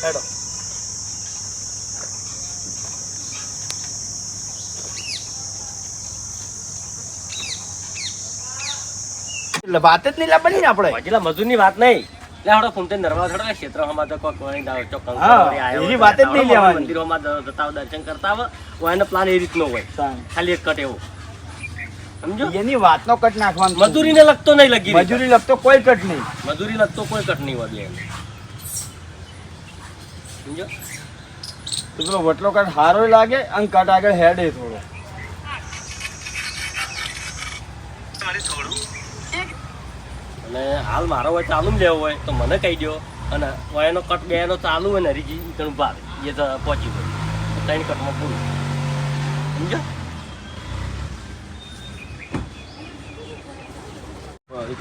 હેડો એટલે વાત જ નહીં લાવવાની ને આપણે એટલે મજૂરની વાત નહીં એટલે હડો ફૂમતે નરવા થડો ક્ષેત્રમાં તો કોઈ કોઈ દાવ ચોક એની વાત જ નહીં લેવાની મંદિરોમાં જતા દર્શન કરતા હોય એનો પ્લાન એ રીતનો હોય ખાલી એક કટ એવો સમજો એની વાતનો કટ નાખવાનો મજૂરીને લગતો નહીં લગી મજૂરી લગતો કોઈ કટ નહીં મજૂરી લગતો કોઈ કટ નહીં હોય એમ સમજો તો પેલો વટલો કટ હારો લાગે અને કટ આગળ હેડે થોડો અને હાલ મારો હોય ચાલુ લેવો હોય તો મને કહી દો અને એનો કટ બે એનો ચાલુ હોય ને હરીજી ઘણું ભાવે એ તો પહોંચી ગયો ત્રણ કટમાં પૂરું સમજો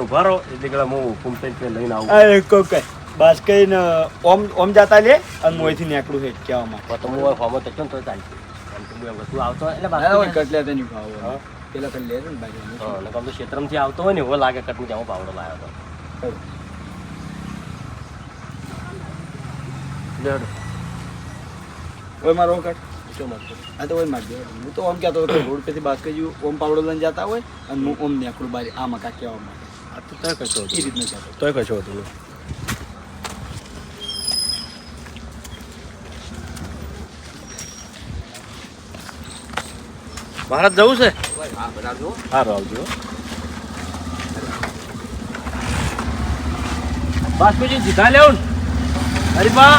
ઉભા રહો એટલે કે હું ફૂમતે લઈને આવું બસ કઈને ઓમ જતા લે અને મોયથી નીકળું છે કહેવામાં તો હું ફોર્મ તો તો ચાલશે તું આવતો એટલે કટ લે તેની ભાવ પેલા કટ લે ને બાજુ હા તો ક્ષેત્રમથી આવતો હોય ને એવો લાગે કટની જાઉં પાવડો લાવ્યો હતો ઓય મારો કટ હા તો ઓય માર દે હું તો ઓમ કહેતો હતો રોડ પરથી બાદ કરી ઓમ પાવડો લઈને જતા હોય અને હું ઓમ નીકળું બારી આ મકા કહેવા માટે આ તો તય કશો એ રીતનું કહેતો તય કશો હતું ભારત જવું છે સારું આવજો બાસ્કુજી જીધા લેવું હરીબા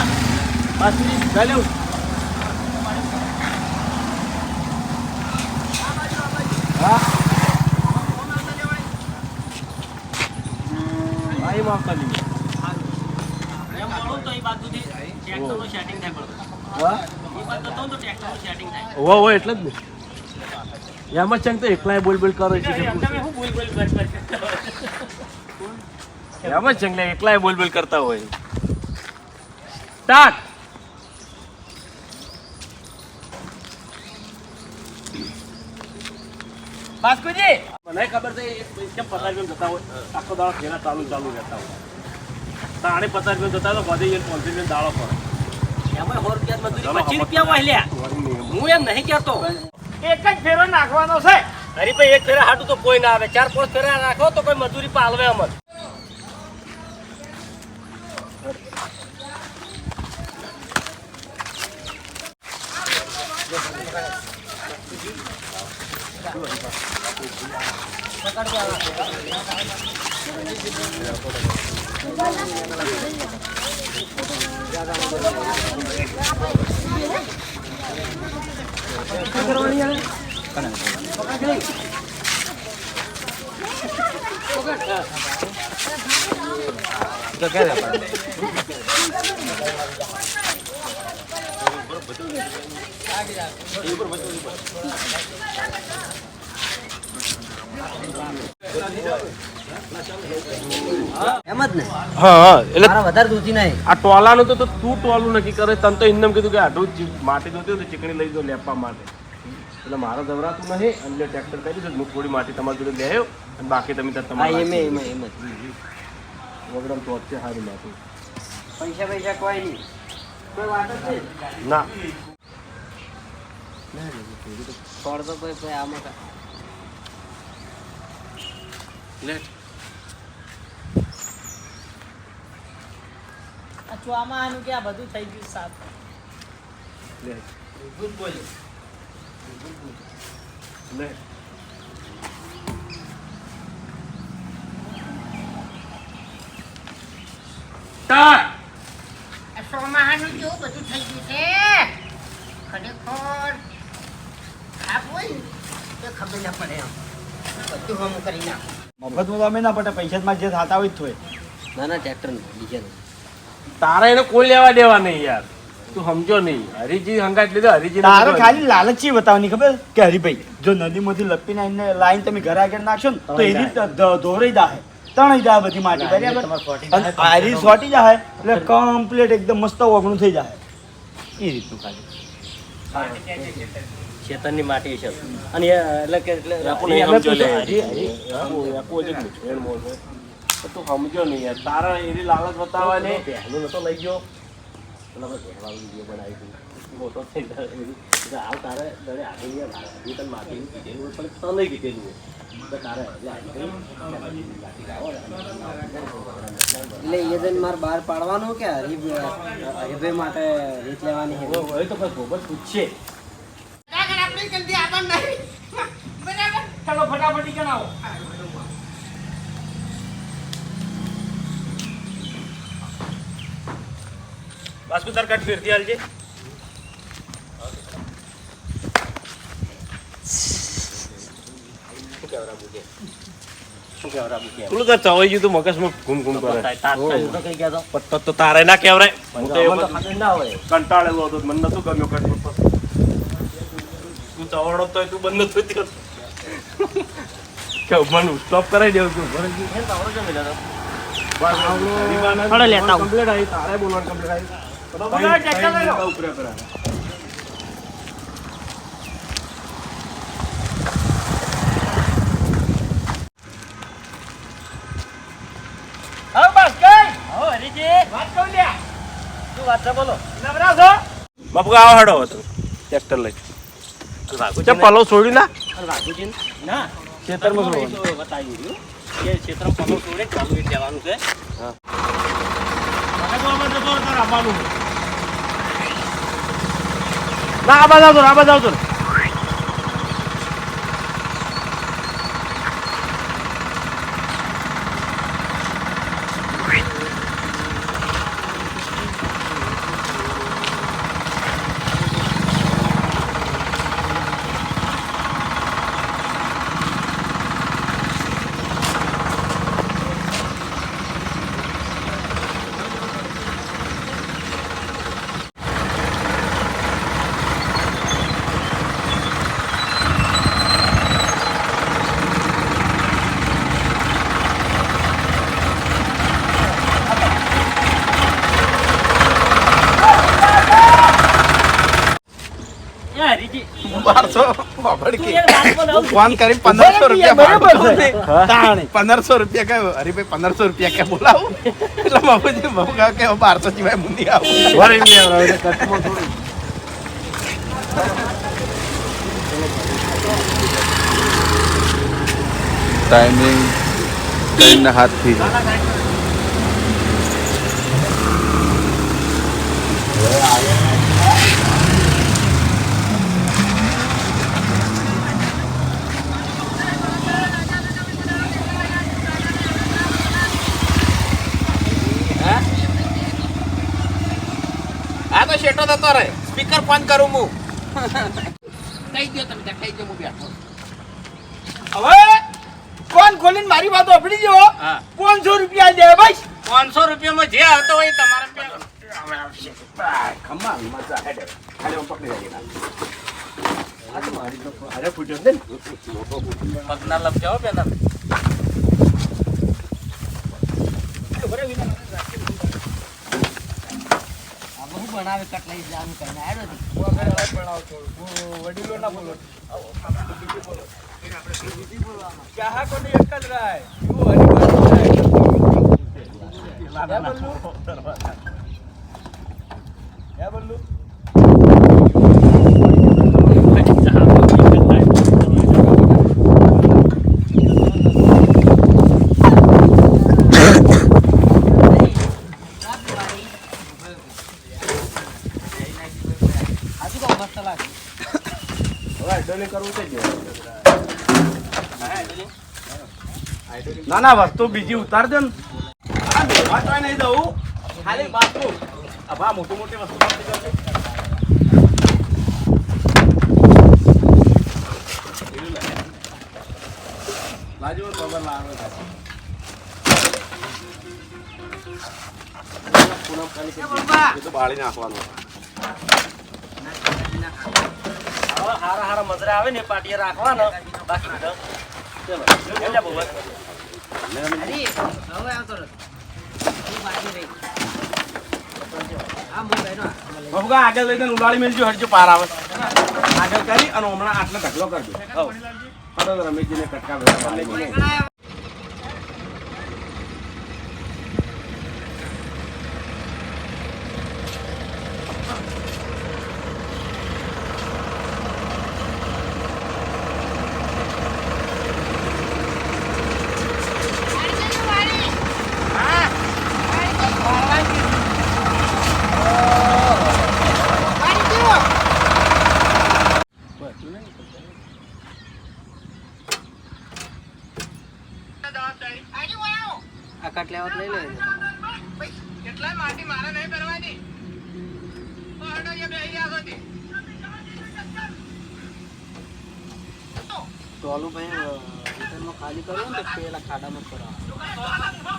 બાસ્કુજી જીધા લેવું હા ભાઈ માફ કરી દીધું એટલે જ ને એમાં ચંગ તો એકલા બોલ બોલ કરો છે એમાં ચંગ એકલા બોલ બોલ કરતા હોય સ્ટાર્ટ બાસ્કુજી મને ખબર છે કેમ 50 રૂપિયા જતા હોય આખો દાડો ફેરા ચાલુ રહેતા હોય તાણે 50 રૂપિયા જતા હોય બધી 50 રૂપિયા દાડો પડે એમાં 100 રૂપિયા મજૂરી 25 રૂપિયા વાહલ્યા હું એમ નહીં કહેતો એક જ ફેરો નાખવાનો છે હરીભાઈ એક ફેરા હાટું તો કોઈ ના આવે 4-5 ફેરા નાખો તો કોઈ મજૂરી પાલવે અમર વધારે દૂધી નહીં આ ટોલાનું તો તું ટોલું નક્કી કરે તને તો એમને કીધું કે આટલું માટી જોતી હોય તો ચીકણી લઈ દો લેપવા માટે એટલે મારે જવરાતું નહીં અને ટ્રેક્ટર કરી દીધું હું થોડી માટી તમારી જોડે લે આવ્યો અને બાકી તમે તમારે વગરમ તો છે સારી માટી પૈસા કોઈ નહીં કોઈ વાત જ નહીં ના છોડ તો કોઈ આમાં લેટ આમાં આનું કે આ બધું થઈ ગયું સાફ લે ગુડ બોલે લે સોમાહાનું જેવું બધું થઈ ગયું છે ખરેખર ખાપ હોય ને તો ખબર ના પડે એમ બધું હમ કરી નાખો મફતમાં તમે ના પડે પૈસામાં જે થતા હોય જ થોય ના ના ટ્રેક્ટર બીજા તારા એને કોઈ લેવા દેવા નહીં યાર તું સમજો નહીં હરીજી હંગાટ લીધો હરીજી તારે ખાલી લાલચી બતાવવાની ખબર કે હરીભાઈ જો નદીમાંથી લપીને આઈને લાઈન તમે ઘર આગળ નાખશો ને તો એની ધોરાઈ દાહે તણાઈ જાય બધી માટી બરાબર અને આરી સોટી જાય એટલે કમ્પ્લીટ એકદમ મસ્ત ઓગણું થઈ જાય એ રીતનું ખાલી ખેતરની માટી છે અને એટલે કે એટલે તું સમજો નહીં યાર તારા એની લાલચ બતાવવા ને પહેલું નતો લઈ ગયો પેલા આપણે ઘેરવાળું વિડીયો બનાવી હતી મોટો થઈ ગયો એટલે આવ તારે દરે આગળ હજી તને માટીનું કીધેલું હોય પણ તને કીધેલું હોય તો તારે હજી આગળ એટલે એ જઈને મારે બહાર પાડવાનું કે હરીભાઈ માટે રીત લેવાની હોય તો પછી ગોબર પૂછશે ચાલો ફટાફટી કરાવો. વાસ્કુ તાર કટ ફેરતી હાલજે. પેલું તાર ચવાઈ ગયું તું મગજમાં ઘૂમ ઘૂમ કરે પત્તો તો તારે ના કહેવરાય હું તો એવું કંટાળેલો હતો મને નતું ગમ્યો કટ તું ચવાડો તો તું બંધ નતું થયો કે મને સ્ટોપ કરાવી દેવું તું ભરે ગયું છે તાવડો કેમ લેતો થોડો લેતા આવું. કમ્પ્લીટ આવી તારે બોલવાનું કમ્પ્લીટ આવી બગા ટેક્ટર લઈ લો. ઉપરે ઉપરે હવે બસ કઈ હો હરીજી વાત કહું લ્યા. શું વાત છે બોલો નવરા છો? બાપુ આવો હડો હતો ટ્રેક્ટર લઈ ચમ પલો છોડી ના વાઘુજી ના ખેતરમાં બતાવી રહ્યું કે ક્ષેત્રમાં પલો છોડે ચાલુ એટલે લેવાનું છે મને તો આમાં જતો તાર આવવાનું છે. ના આબાદ આવતો ને. ફોન કરી 1500 રૂપિયા બરાબર છે. તાણે. 1500 રૂપિયા કયો હરીભાઈ 1500 રૂપિયા ક્યાં બોલાવું એટલે બાપુજી બાપુ કહે કે 1200 સિવાય મુંડી આવું વળી ને હવે કચ્છમાં થોડી ટાઈમિંગ 3.5 થી આ તો શેટો થતો રહે સ્પીકર ફોન કરું હું કહી દો તમે ખાઈ દો હું બેઠો હવે કોણ ખોલીને મારી વાત સાંભળી ગયો. હા. 500 રૂપિયા દે ભાઈ. 500 રૂપિયામાં જે આવતો હોય એ તમારે ખમ્મા મજા હેડે ખાલી હું પકડી રાખી અરે ફૂટ્યો ને પગના લપજાવો પેલા હું બનાવે કટ લઈ જવાનું કરીને આવ્યો ચાહા કોની એક જ રાય. એવું હરીબાની રાય. હે બલ્લુ? આજુ તો મસ્ત લાગે. ના ના વસ્તુ બીજી ઉતાર દે ને. આ બેવા તોય નહીં દઉં. ખાલી બાથરૂમ. આ મોટી મોટી વસ્તુ નથી કરતી. લાજો ખબર લાવે એ તો બાળી નાખવાનું હારા મજરા આવે ને પાટીએ રાખવાનો બાકી બધા ચલો એટલે બોલ હરી હવે આવતો રહ. હું બાકી રહી. આ હું બેનો બબુકા આગળ લઈ જઈને ઉલાળી મેલજો હરજો પાર આવે. આગળ કરી અને હમણાં આટલો ઢગલો કરજો. હો રમેશજીને કટકા વેલા બાળી મેલે. લેવા લઈ લે કેટલાય માટી મારે નહીં કરવાની તો હડો એ બેહી ગયા હતી ટોલું ભાઈ રિટર્નમાં ખાલી કર્યો ને તો પેલા ખાડામાં કરાવ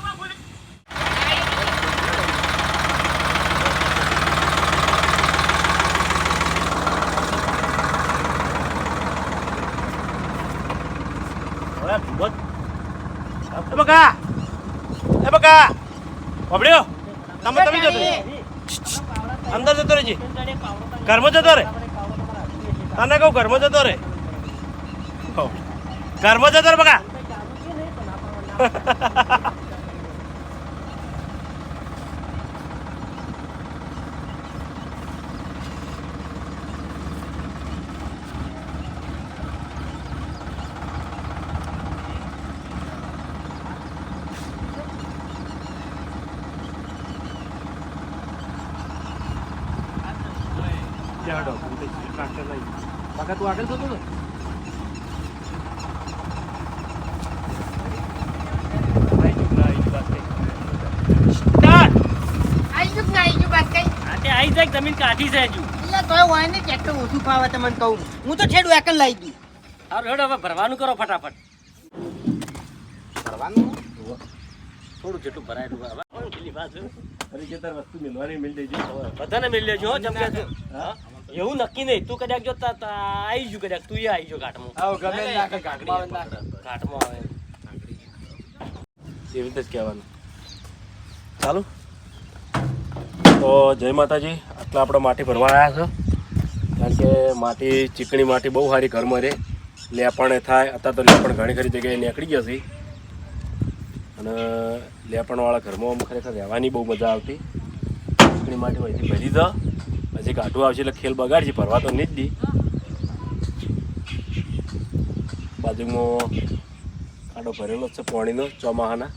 એ બકા પબડ્યો તમે જતો રે અંદર જતો રહેજે ઘરમાં જતો રે તને કહું ઘરમાં જતો રે ઘરમાં જતો રે બકા બકા તું આગળ જતો ને જમીન કાઢી છે હજુ એટલે તોય હોય ને ટ્રેક્ટર ઓછું ફાવે તમને કહું હું તો છેડું એકલ લાવી દઉં હારું હેડો હવે ભરવાનું કરો ફટાફટ કરવાનું થોડું જેટલું ભરાયેલું હવે પેલી વાત વસ્તુ મિલવાની મિલ દેજો બધાને મિલ લેજો હો જમ કે હા એવું નક્કી નહીં તું કદાચ જો આવી જુ કદાચ તું આવી જો ઘાટમાં આવો ગમે નાખે કાકડી ઘાટમાં આવે એવી રીતે જ કહેવાનું ચાલુ તો જય માતાજી આટલા આપણે માટી ભરવા આવ્યા છે કારણ કે માટી ચીકણી માટી બહુ સારી ઘરમાં રહે લેપણ થાય અત્યારે તો લેપણ ઘણી ખરી જગ્યાએ નીકળી જશે અને લેપણવાળા ઘરમાં ખરેખર રહેવાની બહુ મજા આવતી ચીકણી માટી અહીંથી ભરી દો હજી કાઢું આવશે એટલે ખેલ બગાડશે ભરવા તો નહીં જ દી બાજુમાં કાંટો ભરેલો જ છે પાણીનો ચોમાહાના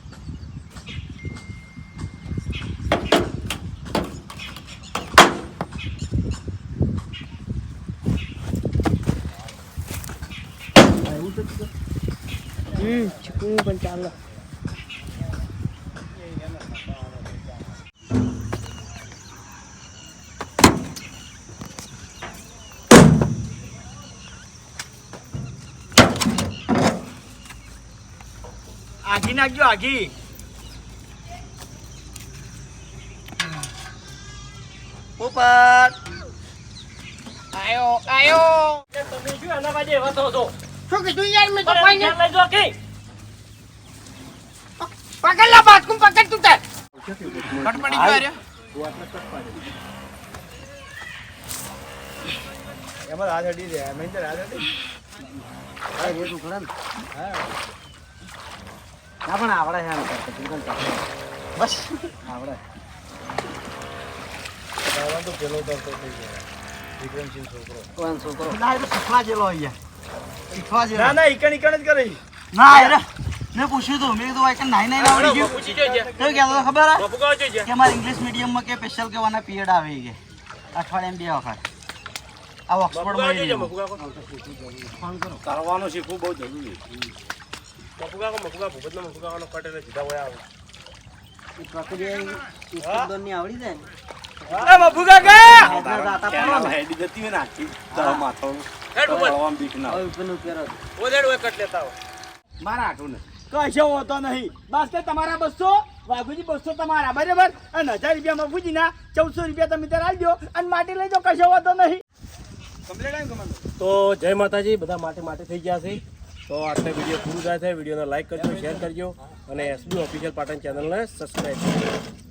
ચીકું પણ ચાલે આગી નાખજો આગી ઉપર આયો તમે શું આના બાજુ એવા થો છો શું કીધું યાર મેં તો કોઈ નહીં લઈ જો કે પકડ લા બાત કો પકડ તું તાર કટ પડી ગયો રે એમાં હાથ અડી રહ્યા મહિન્દર હાથ અડી આ રે તું ખરા હા ના પણ આવડે છે આમ બસ આવડે દાવા તો પેલો કરતો થઈ ગયો વિક્રમસિંહ છોકરો કોણ છોકરો ના એ તો શીખવા જેલો અહીંયા શીખવા જેલો ના ઈકણ જ કરી ના યાર મેં પૂછ્યું તું મેં કીધું આઈકન નાઈ નાઈ આવડી ગયું પૂછી જોજે તો કહેતો ખબર હે બાપુ કહો જોજે કે અમારે ઇંગ્લિશ મીડિયમમાં કે સ્પેશિયલ કેવાના પીરિયડ આવે કે અઠવાડિયામાં 2 વખત આ ઓક્સફોર્ડમાં જોજે નહીં કરવાનું શીખવું બહુ જરૂરી મફુગા ભૂપતનો મફુગાનો કટેલે સીધા હોય આવે પ્રક્રિયા ઉસ્તોદની આવડી જાય ને એ મફુ કાકા એટલા દાતા પડો ને હેડી જતી હોય ને આખી તો માથો હેડ ઉપર હવામાં બીક ના હવે ઉપરનું પહેરો ઓદેડ હોય કટ લેતા હો મારા આટું ને કશો હોતો નહીં બસ કે તમારા 200 વાઘુજી 200 તમારા બરાબર અને 1000 રૂપિયા મફુજીના 1400 રૂપિયા તમે ત્યાં આવી દો અને માટી લઈ જાઓ કશો હોતો નહીં તો જય માતાજી બધા માટે થઈ ગયા છે તો આટલે વિડીયો પૂરું થાય છે વિડીયોને લાઈક કરજો શેર કરજો અને એસબી ઓફિશિયલ પાટણ ચેનલને સબસ્ક્રાઈબ કરજો